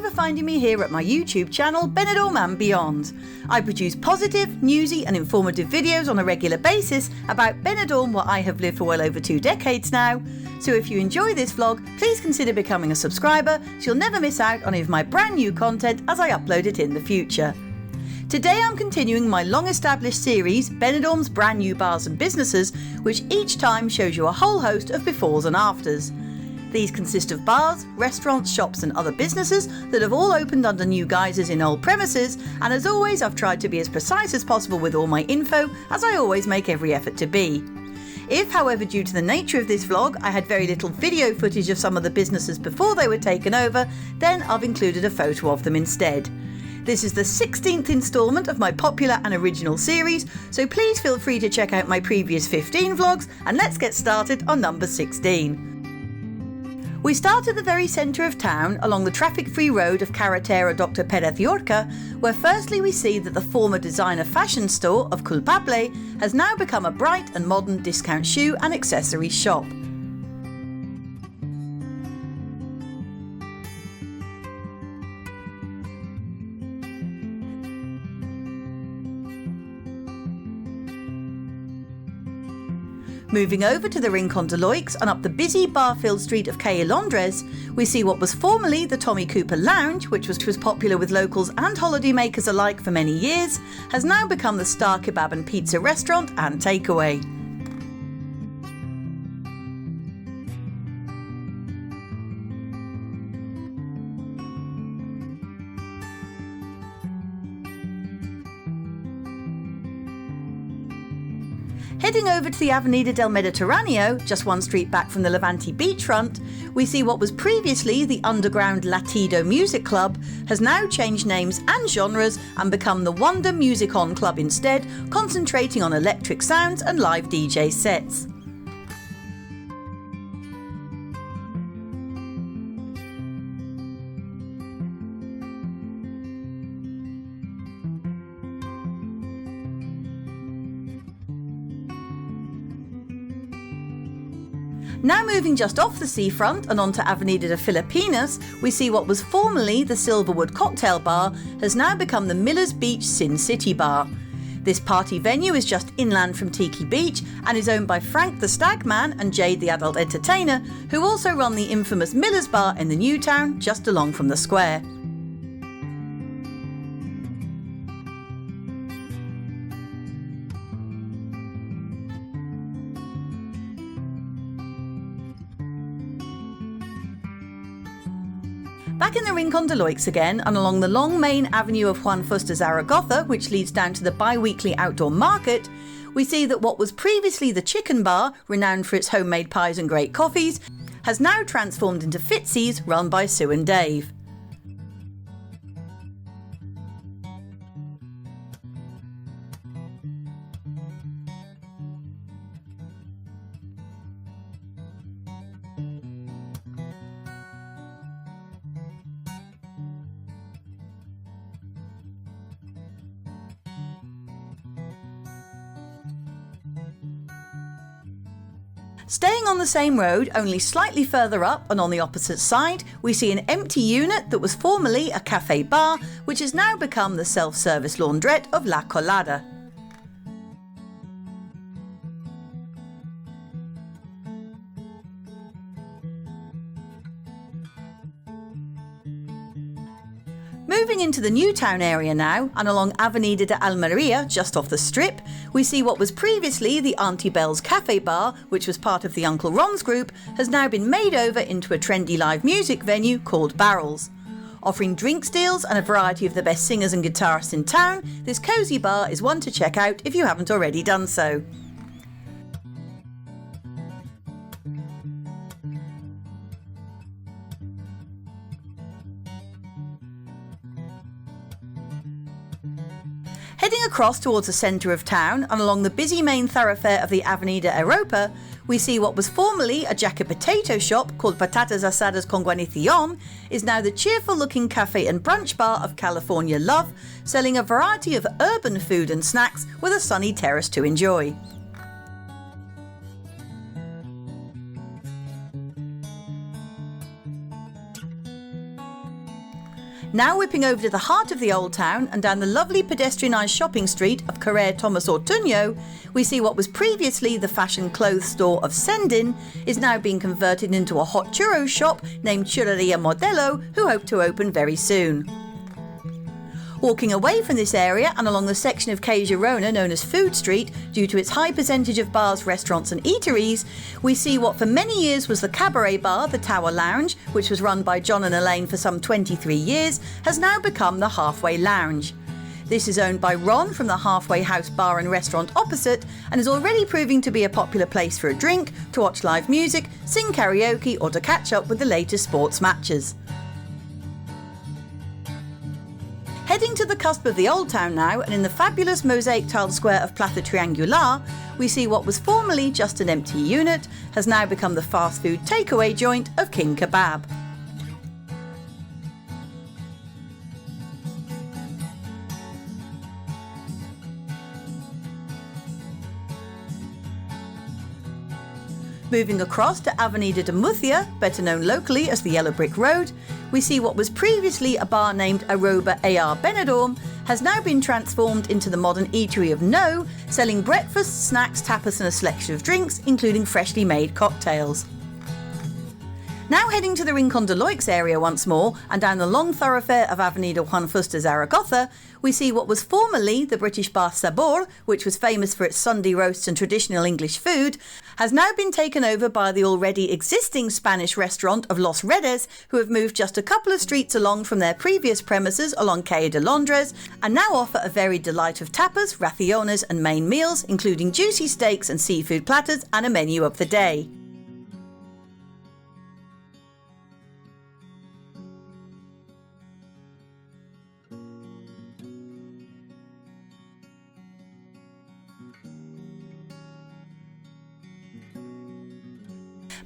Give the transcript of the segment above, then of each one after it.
for finding me here at my YouTube channel, Benidorm and Beyond. I produce positive, newsy and informative videos on a regular basis about Benidorm, where I have lived for well over 2 decades now. So if you enjoy this vlog, please consider becoming a subscriber so you'll never miss out on any of my brand new content as I upload it in the future. Today I'm continuing my long-established series, Benidorm's Brand New Bars and Businesses, which each time shows you a whole host of befores and afters. These consist of bars, restaurants, shops and other businesses that have all opened under new guises in old premises, and as always I've tried to be as precise as possible with all my info, as I always make every effort to be. If, however, due to the nature of this vlog, I had very little video footage of some of the businesses before they were taken over, then I've included a photo of them instead. This is the 16th instalment of my popular and original series, so please feel free to check out my previous 15 vlogs, and let's get started on number 16. We start at the very centre of town, along the traffic-free road of Carretera Dr. Pera, where firstly we see that the former designer fashion store of Kulab has now become a bright and modern discount shoe and accessory shop. Moving over to the Rincon de Loix and up the busy Barfield street of Calle Londres, we see what was formerly the Tommy Cooper Lounge, which was popular with locals and holidaymakers alike for many years, has now become the Star Kebab and Pizza restaurant and takeaway. Heading over to the Avenida del Mediterraneo, just one street back from the Levante beachfront, we see what was previously the underground Latido Music Club has now changed names and genres and become the Wonder Music On Club instead, concentrating on electric sounds and live DJ sets. Now moving just off the seafront and onto Avenida de Filipinas, we see what was formerly the Silverwood Cocktail Bar has now become the Millers Beach Sin City Bar. This party venue is just inland from Tiki Beach and is owned by Frank the Stagman and Jade the Adult Entertainer, who also run the infamous Millers Bar in the New Town just along from the square. Back in the Rincon de Loix again, and along the long main avenue of Juan Fuster Zaragoza, which leads down to the bi-weekly outdoor market, we see that what was previously the Chicken Bar, renowned for its homemade pies and great coffees, has now transformed into Fitzy's, run by Sue and Dave. Staying on the same road, only slightly further up and on the opposite side, we see an empty unit that was formerly a cafe bar, which has now become the self-service laundrette of La Colada. Moving into the New Town area now, and along Avenida de Almeria, just off the strip, we see what was previously the Auntie Belle's Cafe Bar, which was part of the Uncle Ron's group, has now been made over into a trendy live music venue called Barrels. Offering drinks deals and a variety of the best singers and guitarists in town, this cosy bar is one to check out if you haven't already done so. Heading across towards the centre of town and along the busy main thoroughfare of the Avenida Europa, we see what was formerly a jacket potato shop called Patatas Asadas con Guarnición is now the cheerful looking cafe and brunch bar of California Love, selling a variety of urban food and snacks with a sunny terrace to enjoy. Now whipping over to the heart of the old town and down the lovely pedestrianised shopping street of Carrer Thomas Ortuño, we see what was previously the fashion clothes store of Sendin is now being converted into a hot churros shop named Chia Modello, who hope to open very soon. Walking away from this area and along the section of Calle Girona known as Food Street, due to its high percentage of bars, restaurants and eateries, we see what for many years was the cabaret bar, the Tower Lounge, which was run by John and Elaine for some 23 years, has now become the Halfway Lounge. This is owned by Ron from the Halfway House bar and restaurant opposite and is already proving to be a popular place for a drink, to watch live music, sing karaoke or to catch up with the latest sports matches. Heading to the cusp of the Old Town now, and in the fabulous mosaic tiled square of Plata Triangular, we see what was formerly just an empty unit has now become the fast food takeaway joint of King Kebab. Moving across to Avenida de Murcia, better known locally as the Yellow Brick Road, we see what was previously a bar named Aoba AR Benidorm has now been transformed into the modern eatery of No, selling breakfast, snacks, tapas and a selection of drinks, including freshly made cocktails. Now heading to the Rincon de Loix area once more and down the long thoroughfare of Avenida Juan Fuster Zaragoza, we see what was formerly the British bar Sabor, which was famous for its Sunday roasts and traditional English food, has now been taken over by the already existing Spanish restaurant of Los Redes, who have moved just a couple of streets along from their previous premises along Calle de Londres and now offer a varied delight of tapas, raciones and main meals, including juicy steaks and seafood platters and a menu of the day.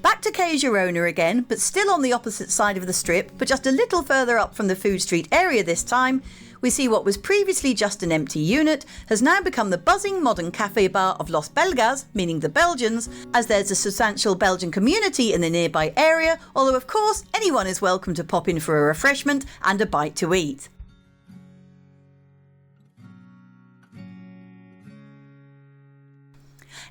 Back to Calle Girona again, but still on the opposite side of the strip, but just a little further up from the Food Street area this time, we see what was previously just an empty unit has now become the buzzing modern cafe bar of Los Belgas, meaning the Belgians, as there's a substantial Belgian community in the nearby area, although of course anyone is welcome to pop in for a refreshment and a bite to eat.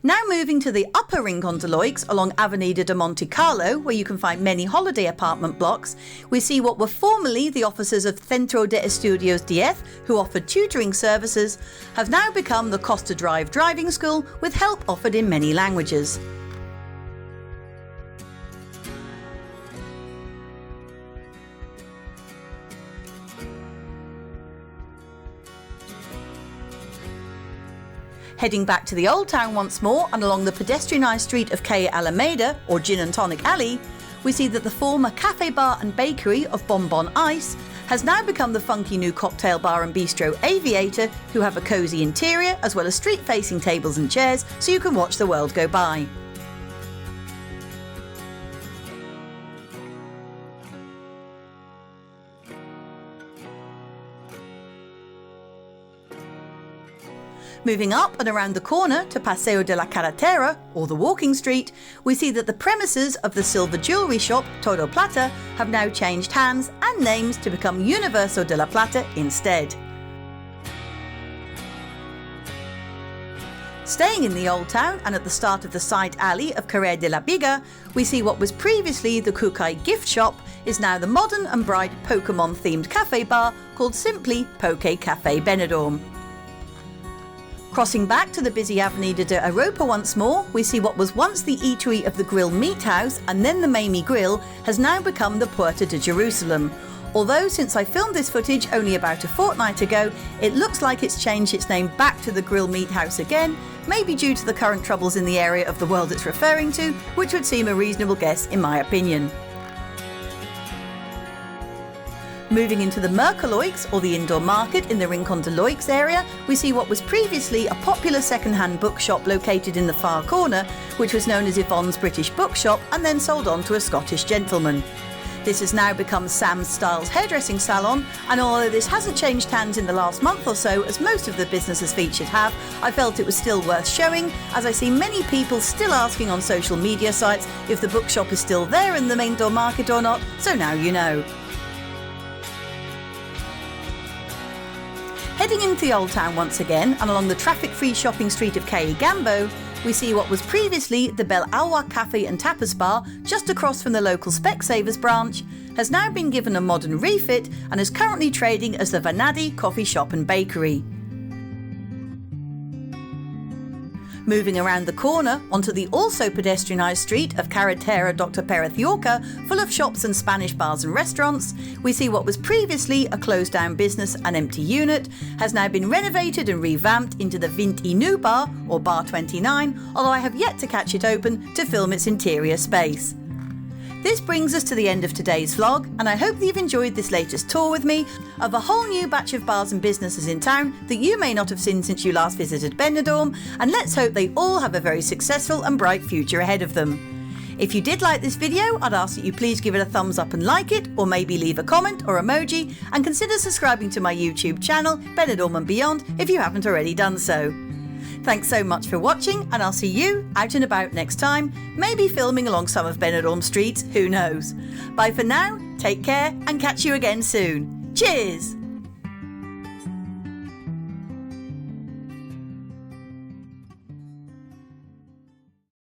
Now moving to the upper Rincon de Loix along Avenida de Monte Carlo, where you can find many holiday apartment blocks, we see what were formerly the offices of Centro de Estudios 10, who offered tutoring services, have now become the Costa Drive driving school with help offered in many languages. Heading back to the Old Town once more and along the pedestrianised street of Calle Alameda, or Gin and Tonic Alley, we see that the former cafe bar and bakery of Bonbon Ice has now become the funky new cocktail bar and bistro Aviator, who have a cosy interior as well as street-facing tables and chairs so you can watch the world go by. Moving up and around the corner to Paseo de la Carretera, or the Walking Street, we see that the premises of the silver jewellery shop Todo Plata have now changed hands and names to become Universo de la Plata instead. Staying in the Old Town and at the start of the side alley of Carrer de la Biga, we see what was previously the Kukai gift shop is now the modern and bright Pokemon-themed cafe bar called simply Poke Cafe Benidorm. Crossing back to the busy Avenida de Europa once more, we see what was once the eatery of the Grill Meat House and then the Mamie Grill has now become the Puerta de Jerusalem. Although since I filmed this footage only about a fortnight ago, it looks like it's changed its name back to the Grill Meat House again, maybe due to the current troubles in the area of the world it's referring to, which would seem a reasonable guess in my opinion. Moving into the Merkeloix, or the indoor market in the Rincon de Loix area, we see what was previously a popular second-hand bookshop located in the far corner, which was known as Yvonne's British Bookshop and then sold on to a Scottish gentleman. This has now become Sam's Styles hairdressing salon, and although this hasn't changed hands in the last month or so, as most of the businesses featured have, I felt it was still worth showing, as I see many people still asking on social media sites if the bookshop is still there in the main door market or not, so now you know. Heading into the Old Town once again and along the traffic-free shopping street of Gambo, we see what was previously the Bel Awa Cafe and Tapas Bar just across from the local Specsavers branch, has now been given a modern refit and is currently trading as the Vanadi Coffee Shop and Bakery. Moving around the corner onto the also pedestrianised street of Carretera Dr. Pera, full of shops and Spanish bars and restaurants, we see what was previously a closed down business and empty unit has now been renovated and revamped into the 29 Bar or Bar 29, although I have yet to catch it open to film its interior space. This brings us to the end of today's vlog, and I hope that you've enjoyed this latest tour with me of a whole new batch of bars and businesses in town that you may not have seen since you last visited Benidorm, and let's hope they all have a very successful and bright future ahead of them. If you did like this video, I'd ask that you please give it a thumbs up and like it, or maybe leave a comment or emoji, and consider subscribing to my YouTube channel, Benidorm and Beyond, if you haven't already done so. Thanks so much for watching, and I'll see you out and about next time, maybe filming along some of Benidorm streets, who knows. Bye for now, take care, and catch you again soon. Cheers!